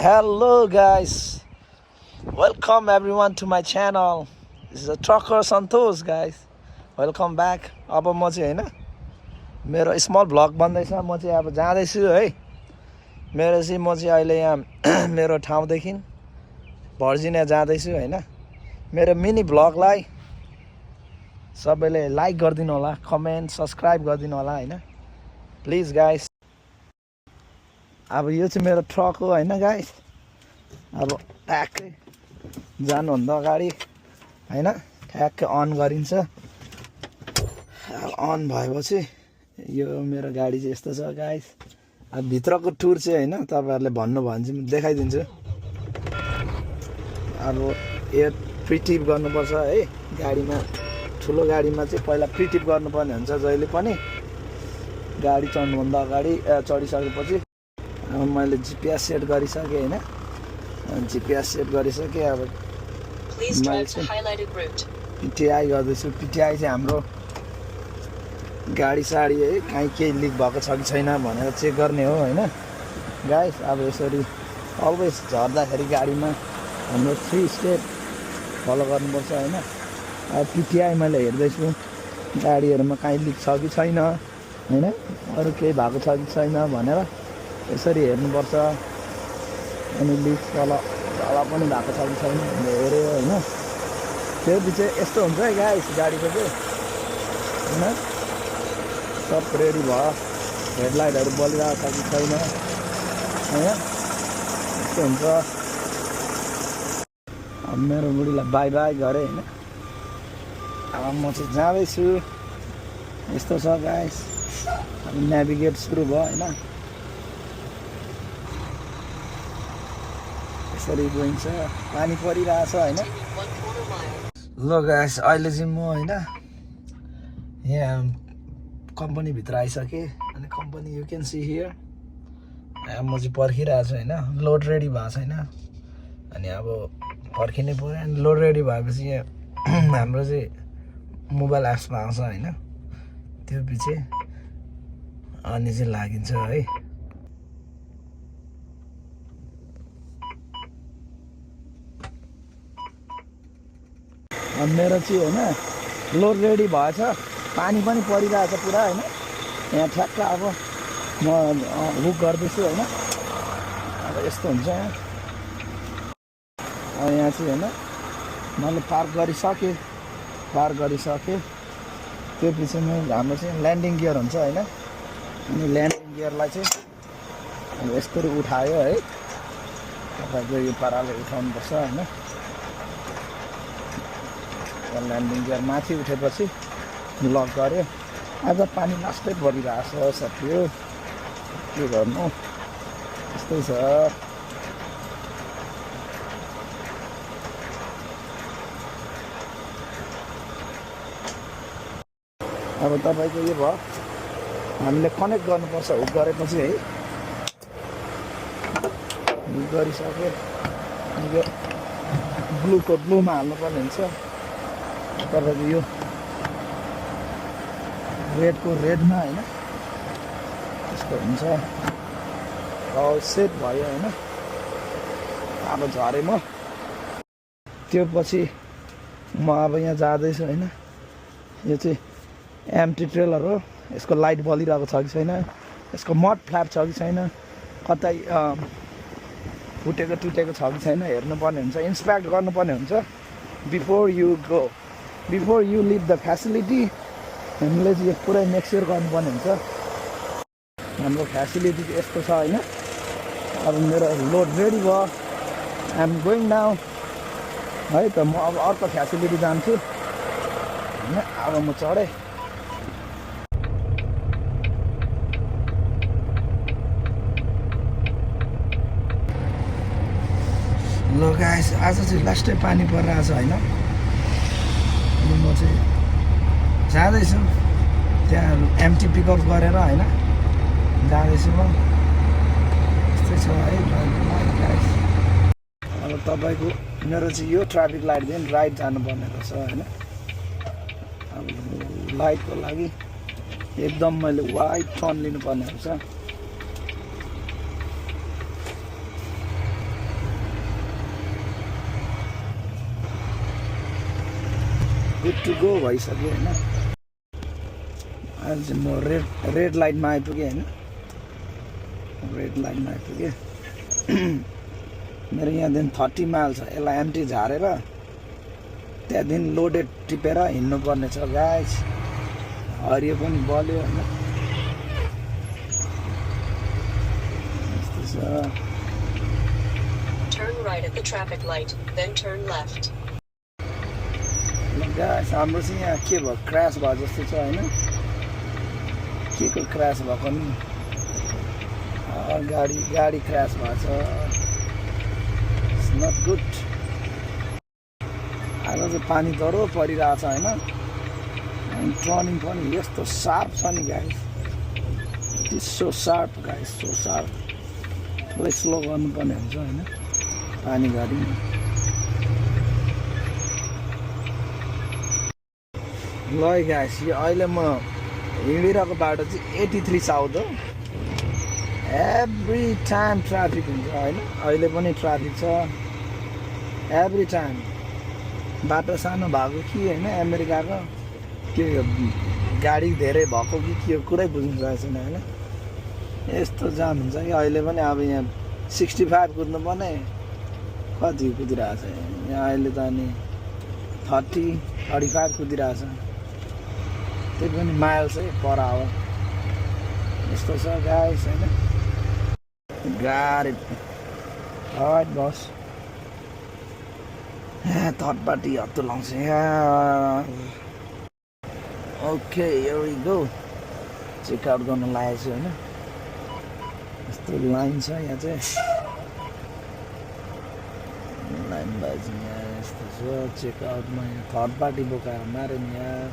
Hello guys, welcome everyone to my channel. This is a trucker Santosh guys. Welcome back. अब म चाहिँ हैन मेरो स्मल भ्लग बन्दैछ। म चाहिँ अब जाँदैछु है। म चाहिँ अहिले यहाँ मेरो ठाउँदेखि भर्जिनिया जाँदैछु हैन। मेरो मिनी भ्लगलाई सबैले लाइक गरिदिनु होला, कमेन्ट, सब्स्क्राइब गरिदिनु होला हैन। Please guys. अब यो चाहिँ मेरो ट्रक हो हैन गाइस। अब ट्याक्कै जानुभन्दा अगाडि हैन ठ्याक्कै अन गरिन्छ। अन भएपछि यो मेरो गाडी चाहिँ यस्तो छ गाइस। अब भित्रको टुर चाहिँ हैन तपाईहरुले भन्नु भयो भने चाहिँ म देखाइदिन्छु। अब एयर प्रिटिप गर्नुपर्छ है गाडीमा। ठुलो गाडीमा चाहिँ पहिला प्रिटिप गर्नुपर्ने हुन्छ जहिले पनि गाडी चढ्नुभन्दा अगाडि चढिसकेपछि। अब मैले जीपीएस सेट गरिसकेँ हैन। जीपीएस सेट गरिसकेँ। अब पिटिआई गर्दैछु। पिटिआई चाहिँ हाम्रो गाडी साडी है कहीँ केही लिक भएको छ कि छैन भनेर चेक गर्ने हो हैन गाइस। अब यसरी अलवेज झर्दाखेरि गाडीमा हाम्रो 3 स्टेप फलो गर्नुपर्छ हैन। अब पिटिआई मैले हेर्दैछु गाडीहरुमा कहीँ लिक छ कि छैन हैन, अरु केही भएको छ कि छैन भनेर यसरी हेर्नुपर्छ। अनि लिक तल पनि भएको छ कि छैन हेर्यो हैन। त्यो पछि यस्तो हुन्छ है गाइस गाडीको चाहिँ हैन। सब रेडी भयो, हेडलाइटहरु बलिरहेको छ कि छैन हैन, यस्तो हुन्छ। अब मेरो बुढीलाई बाई बाई गरे हैन। अब म चाहिँ जाँदैछु। यस्तो छ गाइस। अब नेभिगेट सुरु भयो हैन। यसरी गइन्छ। पानी परिरहेछ हैन। ल गाइस अहिले चाहिँ म हैन यहाँ कम्पनी भित्र आइसके। अनि company you can see here. म चाहिँ पर्खिरहेको छु हैन। लोड रेडी भएको छैन। अनि अब पर्खिनै पर्यो। अनि लोड रेडी भएपछि हाम्रो चाहिँ मोबाइल एप्समा आउँछ हैन। त्यो पछि अनि चाहिँ लागिन्छ है। अब मेरो चाहिँ हैन लोड रेडी भएछ। पानी पनि परिरहेछ पुरा हैन। यहाँ ठ्याक्क अब म हुक गर्दैछु हैन। अब यस्तो हुन्छ। अब यहाँ चाहिँ हैन मैले पार्क गरिसकेँ। त्यो पछि हाम्रो चाहिँ ल्यान्डिङ गियर हुन्छ हैन। अनि ल्यान्डिङ गियरलाई चाहिँ यस्तरी उठायो है। तपाईको यो पाराले उठाउनुपर्छ हैन। ल्यान्डिङ गियर माथि उठेपछि लक गर्यो। आज पानी लास्टै परिरहेछ साथीहरु, के गर्नु यस्तै छ। अब तपाईको यो भयो हामीले कनेक्ट गर्नुपर्छ हुक गरेपछि है। हुक गरिसके अनि यो ब्लूको ब्लूमा हाल्नुपर्ने हुन्छ। तपाईको यो रेडको रेडमा हैन यस्तो हुन्छ। सेट भयो हैन। अब झरे म। त्यो पछि म अब यहाँ जाँदैछु हैन। यो चाहिँ एम्प्टी ट्रेलर हो। यसको लाइट बलिरहेको छ कि छैन, यसको मड फ्ल्याप छ कि छैन, कतै फुटेको टुटेको छ कि छैन हेर्नुपर्ने हुन्छ। इन्स्पेक्ट गर्नुपर्ने हुन्छ before you live the facility. हामीले चाहिँ यो पुरै मेक स्योर गर्नुपर्ने हुन्छ। हाम्रो फ्यासिलिटी चाहिँ यस्तो छ हैन। अब मेरो लोड रेडी भयो। आई एम गोइङ नाउ है त। म अब अर्को फ्यासिलिटी जान्छु हैन। अब म चढेँ। ल गाइस आज चाहिँ लास्टै पानी परिरहेछ हैन। अनि म चाहिँ जाँदैछु त्यहाँ एम्प्टी पिकअप गरेर हैन जाँदैछु म। यस्तै छ है गाइस। अब तपाईको मेरो चाहिँ यो ट्राफिक लाइटदेखि राइट जानुपर्ने रहेछ हैन। अब लाइटको लागि एकदम मैले वाइड टर्न लिनुपर्ने हुन्छ। गुड टु गो भइसक्यो होइन। अहिले चाहिँ म रेड लाइटमा आइपुगेँ होइन, रेड लाइटमा आइपुगेँ। मेरो यहाँदेखि 30 माइल छ, यसलाई एम्टी झारेर त्यहाँदेखि लोडेड टिपेर हिँड्नुपर्ने छ गाइस। हरियो पनि बल्यो होइन, यस्तो छ। Turn right at the traffic light, then turn left. Guys हाम्रो चाहिँ यहाँ के भयो, क्रास भयो जस्तो छ होइन। के को क्रास भएको नि, गाडी क्रास भएको छ। It's not good. आज चाहिँ पानी डह्रो परिरहेछ होइन, अनि टर्निङ पनि यस्तो सार्प छ नि guys, it's so sharp guys, so sharp. पुरै स्लो गर्नुपर्ने हुन्छ होइन पानी गाडी। ल गाइस, यो अहिले म हिँडिरहेको बाटो चाहिँ 83 साउथ हो। एभ्री टाइम ट्राफिक हुन्छ होइन, अहिले पनि ट्राफिक छ एभ्री टाइम। बाटो सानो भएको कि होइन अमेरिकाको, के गाडी धेरै भएको कि के कुरै बुझ्नु सकेको छैन होइन। यस्तो जाम हुन्छ कि अहिले पनि। अब यहाँ 65 कुद्नु पर्ने, कति कुदिरहेको छ यहाँ अहिले त, अनि 35 कुदिरहेको छ, त्यही पनि माइल चाहिँ पर आवर। यस्तो छ गाइस होइन, गाडी हट बस। थर्ड पार्टी हत्तु लाउँछ यहाँ। Okay here we go, checkout गर्न लागेको छु होइन। यस्तो लाइन छ यहाँ चाहिँ, लाइन भए चाहिँ यहाँ यस्तो छ चेकआउटमा। यहाँ थर्ड पार्टी बोकाएर माऱ्यो नि यहाँ।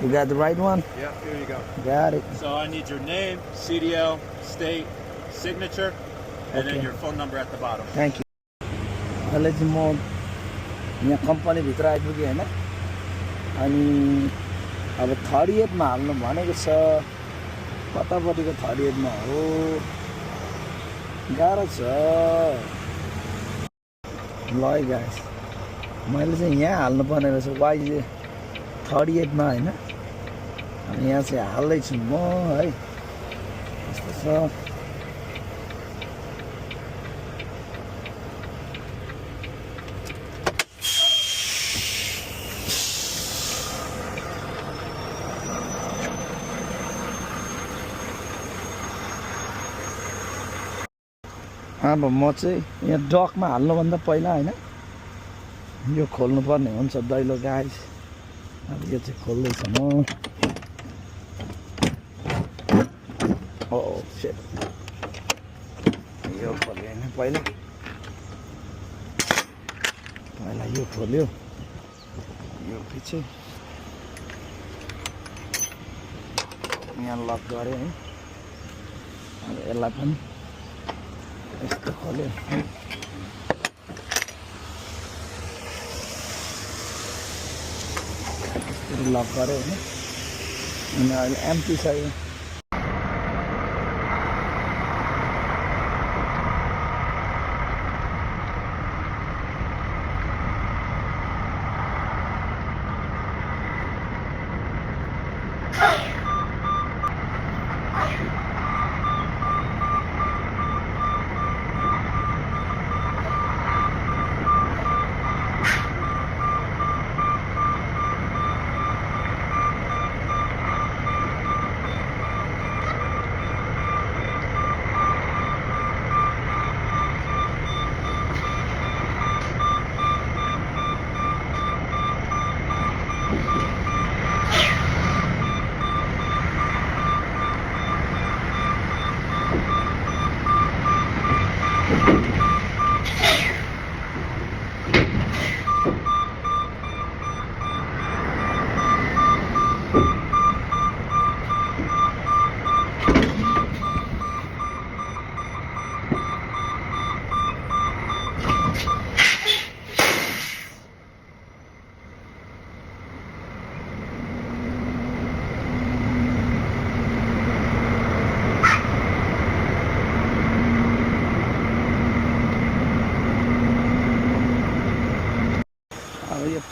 You got the right one? Yeah, here you go. Got it. So I need your name, CDL, state, signature, and Okay. then your phone number at the bottom. Thank you. अहिले चाहिँ म यहाँ कम्पनीभित्र आइपुगेँ होइन, अनि अब 38मा हाल्नु भनेको छ। कतापट्टिको 38मा हो, गाह्रो छ। ल गाइस, मैले चाहिँ यहाँ हाल्नुपर्ने रहेछ वाइजे 38मा होइन, अनि यहाँ चाहिँ हाल्दैछु म है। यस्तो छ। अब म चाहिँ यहाँ डकमा हाल्नुभन्दा पहिला होइन यो खोल्नुपर्ने हुन्छ दैलो गाइस। अब यो चाहिँ खोल्दैछ म। ओ सेट, यो खोल्यो होइन पहिला यो खोल्यो, यो पछि यहाँ लक गऱ्यो है। अब यसलाई पनि यस्तो खोल्यो, लक गऱ्यो होइन। अनि अहिले एम्टी छ यो।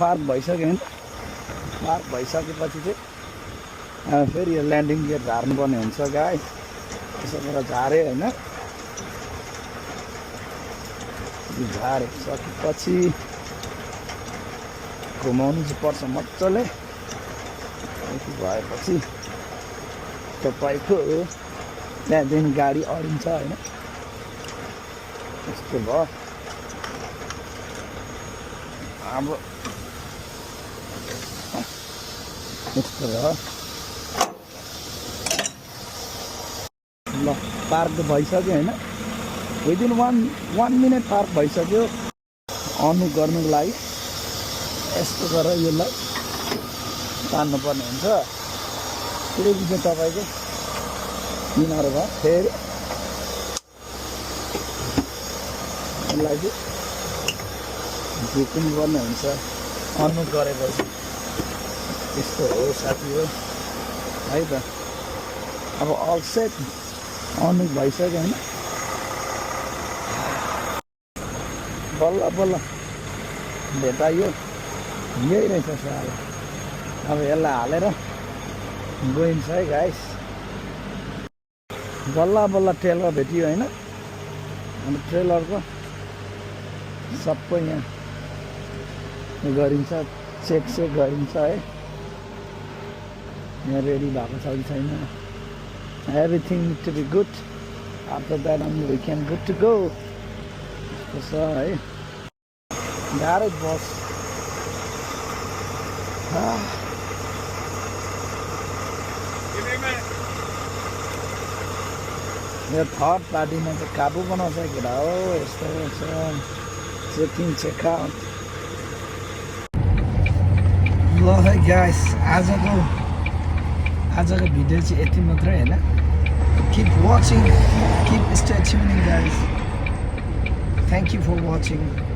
पार्क भइसक्यो होइन पार्क भइसकेपछि चाहिँ फेरि यो ल्यान्डिङ गियर झार्नुपर्ने हुन्छ गाई यसो गरेर झाऱ्यो होइन झारिसकेपछि घुमाउनु चाहिँ पर्छ मजाले यति भएपछि तपाईँको त्यहाँदेखि गाडी अडिन्छ होइन यस्तो भयो अब यस्तो भयो ल पार्क त भइसक्यो होइन विदिन वान मिनट पार्क भइसक्यो अनु गर्नुको लागि यस्तो गरेर यसलाई तान्नुपर्ने हुन्छ फेरि चाहिँ तपाईँको किनर भयो फेरि यसलाई चाहिँ झिक्नु पर्ने हुन्छ अनु गरेपछि यस्तो हो साथी हो है त अब अल सेट अनु भइसक्यो होइन बल्ल बल्ल भेटाइयो यही रहेछ साल अब यसलाई हालेर गइन्छ है गाइस बल्ल बल्ल ट्रेलर भेटियो होइन अन्त ट्रेलरको सबै यहाँ गरिन्छ चेक गरिन्छ है यहाँ रेडी भएको छ कि छैन everything to be good after that only we can good to go यस्तो छ है गाह्रै बस यो थर्ड पार्टीमा चाहिँ काबु बनाउँछ केटा हो यस्तो छ चेकिङ चेकआउट ल है गाइस आजको भिडियो चाहिँ यति मात्रै होइन keep watching keep stay tuning guys thank you for watching